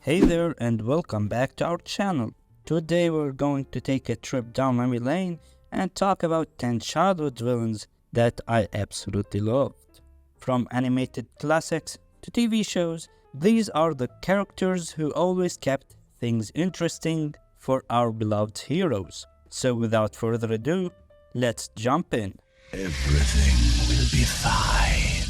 Hey there and welcome back to our channel. Today we're going to take a trip down memory lane and talk about 10 childhood villains that I absolutely loved. From animated classics to TV shows, these are the characters who always kept things interesting for our beloved heroes. So without further ado, let's jump in. Everything will be fine.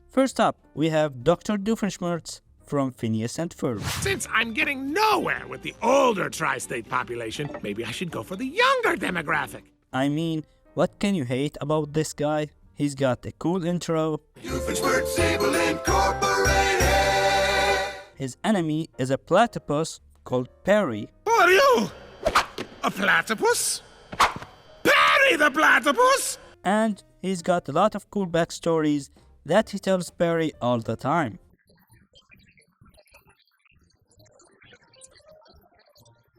First up, we have Dr. Doofenshmirtz from Phineas and Ferb. Since I'm getting nowhere with the older tri-state population, maybe I should go for the younger demographic. I mean, what can you hate about this guy? He's got a cool intro. Doofenshmirtz Evil Incorporated! His enemy is a platypus called Perry. Who are you? A platypus? Perry the platypus? And he's got a lot of cool backstories that he tells Perry all the time.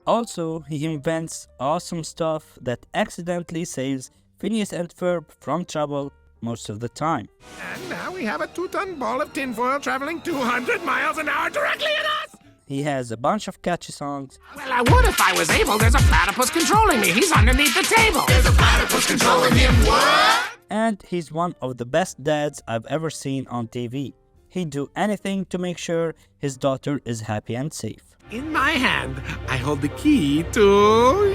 Also, he invents awesome stuff that accidentally saves Phineas and Ferb from trouble most of the time. And now we have a 2-ton ball of tinfoil traveling 200 miles an hour directly at us! He has a bunch of catchy songs. Well, I would if I was able. There's a platypus controlling me. He's underneath the table. There's a platypus controlling him. What? And he's one of the best dads I've ever seen on TV. He'd do anything to make sure his daughter is happy and safe. In my hand, I hold the key to...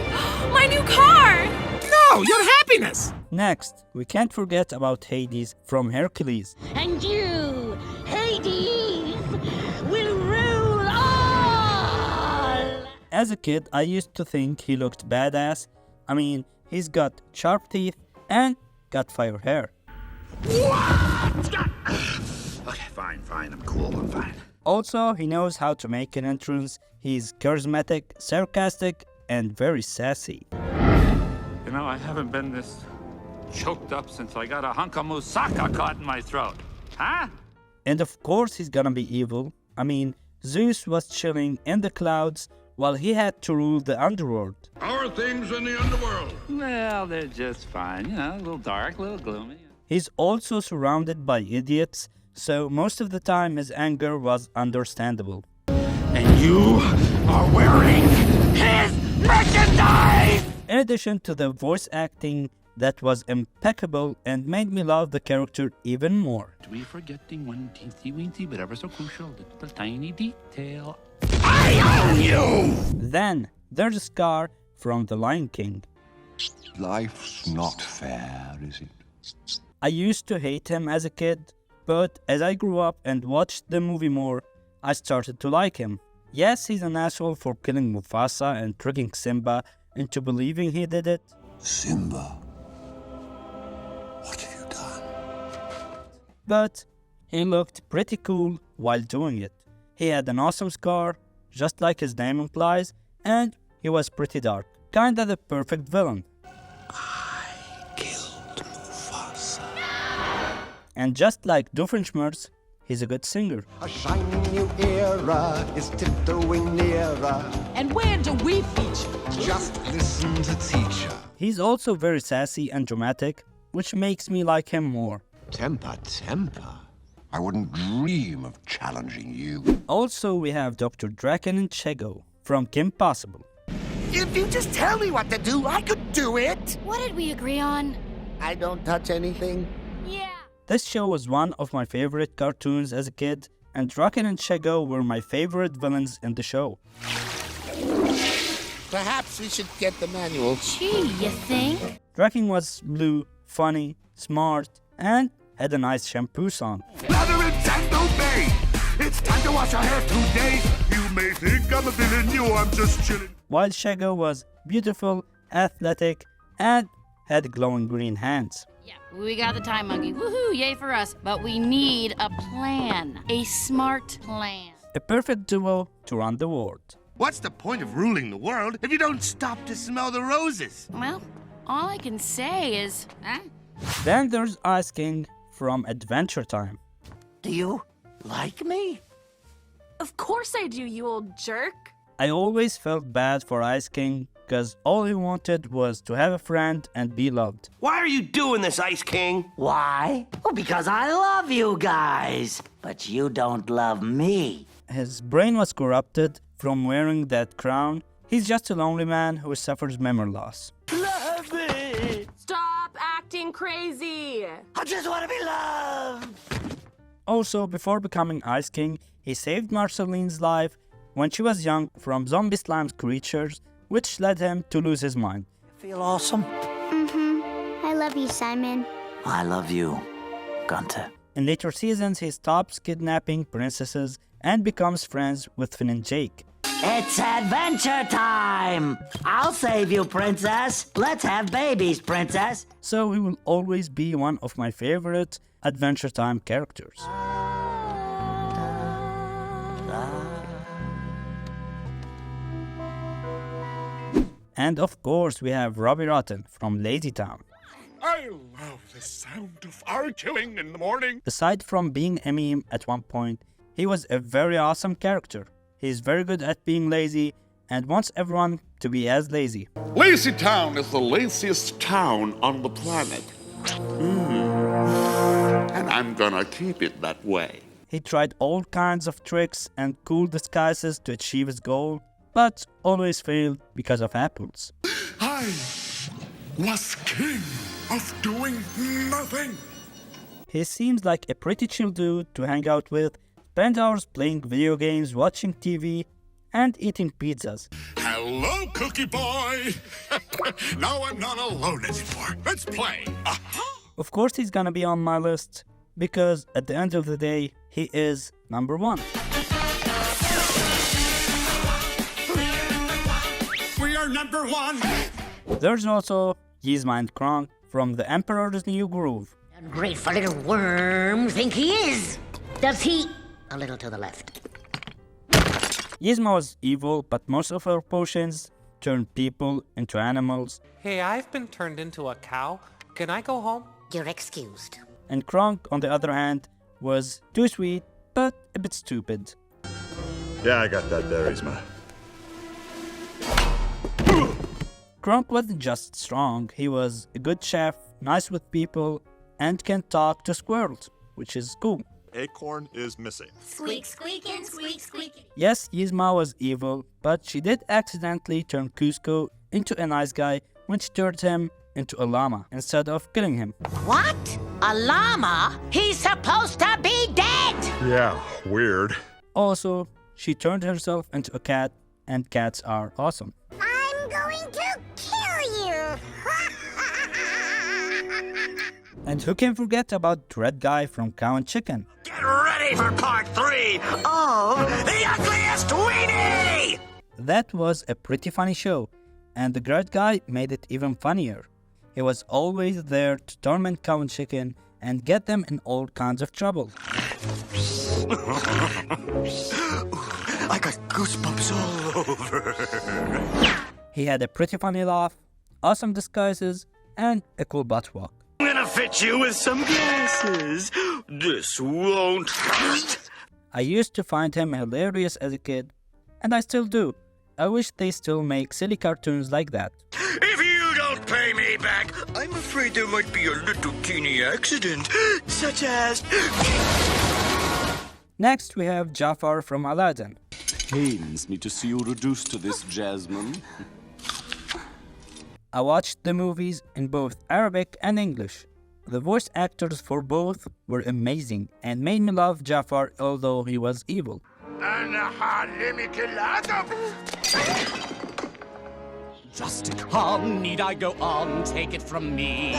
My new car! No, your happiness! Next, we can't forget about Hades from Hercules. And you, Hades, will rule all! As a kid, I used to think he looked badass. I mean, he's got sharp teeth and got fire hair. Okay, fine, I'm cool, I'm fine. Also, he knows how to make an entrance. He's charismatic, sarcastic, and very sassy. You know, I haven't been this choked up since I got a hunk of moussaka caught in my throat. Huh? And of course, he's gonna be evil. I mean, Zeus was chilling in the clouds while he had to rule the underworld. How are things in the underworld? Well, they're just fine. You know, a little dark, a little gloomy. He's also surrounded by idiots, so most of the time his anger was understandable. And you are wearing his merchandise! In addition to the voice acting that was impeccable and made me love the character even more. We forgetting one teensy-weensy but ever so crucial little tiny detail. I own you! Then there's Scar from The Lion King. Life's not fair, is it? I used to hate him as a kid, but as I grew up and watched the movie more, I started to like him. Yes, he's an asshole for killing Mufasa and tricking Simba into believing he did it. Simba, what have you done? But he looked pretty cool while doing it. He had an awesome scar, just like his name implies, and he was pretty dark. Kinda the perfect villain. I killed Mufasa. And just like Doofenshmirtz, he's a good singer. A shining new era is tiptoeing nearer. And where do we feature? Just listen to teacher. He's also very sassy and dramatic, which makes me like him more. Temper. I wouldn't dream of challenging you. Also, we have Dr. Draken and Chego from Kim Possible. If you just tell me what to do, I could do it. What did we agree on? I don't touch anything. Yeah. This show was one of my favorite cartoons as a kid, and Draken and Chego were my favorite villains in the show. Perhaps we should get the manual. Gee, you think? Draken was blue, funny, smart, and had a nice shampoo song. Lather it and obey. It's time to wash our hair today. You may think I'm a villain, you, I'm just chilling. While Chego was beautiful, athletic, and had glowing green hands. Yeah, we got the time monkey. Woohoo, yay for us. But we need a plan. A smart plan. A perfect duo to run the world. What's the point of ruling the world if you don't stop to smell the roses? Well, all I can say is, Then there's Ice King from Adventure Time. Do you like me? Of course I do, you old jerk. I always felt bad for Ice King because all he wanted was to have a friend and be loved. Why are you doing this, Ice King? Why? Well, because I love you guys. But you don't love me. His brain was corrupted from wearing that crown. He's just a lonely man who suffers memory loss. Love me! Stop acting crazy! I just want to be loved. Also, before becoming Ice King, he saved Marceline's life when she was young from zombie slime creatures, which led him to lose his mind. Feel awesome? I love you, Simon. I love you, Gunter. In later seasons, he stops kidnapping princesses and becomes friends with Finn and Jake. It's adventure time! I'll save you, princess. Let's have babies, princess. So he will always be one of my favorite Adventure Time characters. And of course, we have Robbie Rotten from Lazy Town. I love the sound of arguing in the morning. Aside from being a meme at one point, he was a very awesome character. He's very good at being lazy and wants everyone to be as lazy. Lazy Town is the laziest town on the planet. And I'm gonna keep it that way. He tried all kinds of tricks and cool disguises to achieve his goal, but always failed because of apples. I was king of doing nothing. He seems like a pretty chill dude to hang out with, spend hours playing video games, watching TV, and eating pizzas. Hello, Cookie Boy. Now I'm not alone anymore. Let's play. Of course he's gonna be on my list, because at the end of the day, he is number one. We are number one. There's also Yzma and Kronk from the Emperor's New Groove. Ungrateful little worm think he is. Does he? A little to the left. Yzma was evil, but most of her potions turned people into animals. Hey, I've been turned into a cow. Can I go home? You're excused. And Kronk, on the other hand, was too sweet, but a bit stupid. Yeah, I got that there, Yzma. Kronk wasn't just strong, he was a good chef, nice with people, and can talk to squirrels, which is cool. Acorn is missing. Squeak, squeakin', squeak, squeakin'. Yes, Yzma was evil, but she did accidentally turn Cusco into a nice guy when she turned him into a llama instead of killing him. What? A llama? He's supposed to be dead! Yeah, weird. Also, she turned herself into a cat, and cats are awesome. I'm going to kill you! And who can forget about the red guy from Cow and Chicken? Get ready for part 3 of The Ugliest Weenie! That was a pretty funny show, and the red guy made it even funnier. He was always there to torment Cow and Chicken and get them in all kinds of trouble. I got goosebumps all over. He had a pretty funny laugh, awesome disguises, and a cool butt walk. I'm gonna fit you with some glasses. This won't hurt. I used to find him hilarious as a kid, and I still do. I wish they still make silly cartoons like that. If you don't pay me back, I'm afraid there might be a little teeny accident, such as... Next, we have Jafar from Aladdin. Pains me to see you reduced to this, Jasmine. I watched the movies in both Arabic and English. The voice actors for both were amazing and made me love Jafar although he was evil. Just how need I go on? Take it from me.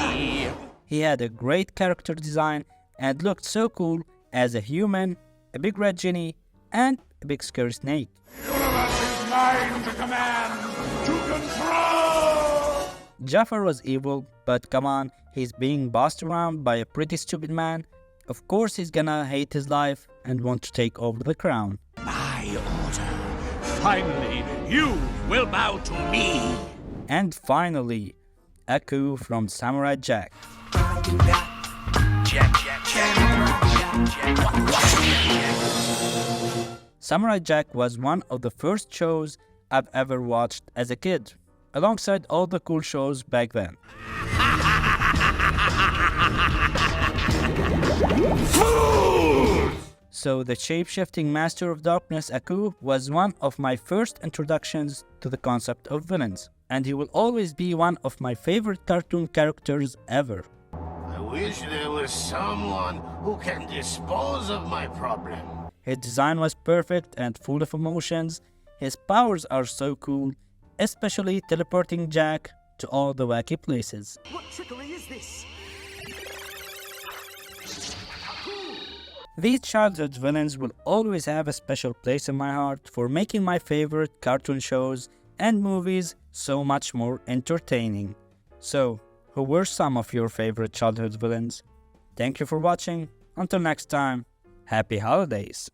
He had a great character design and looked so cool as a human, a big red genie, and a big scary snake. Universe is mine to command, to control! Jafar was evil, but come on, he's being bossed around by a pretty stupid man. Of course he's gonna hate his life and want to take over the crown. My order. Finally, you will bow to me. And finally, Akou from Samurai Jack. Samurai Jack was one of the first shows I've ever watched as a kid, alongside all the cool shows back then. So the shape-shifting master of darkness, Akou, was one of my first introductions to the concept of villains, and he will always be one of my favorite cartoon characters ever. I wish there was someone who can dispose of my problem. His design was perfect and full of emotions. His powers are so cool, especially teleporting Jack to all the wacky places. What trickery is this? These childhood villains will always have a special place in my heart for making my favorite cartoon shows and movies so much more entertaining. So, who were some of your favorite childhood villains? Thank you for watching. Until next time, happy holidays!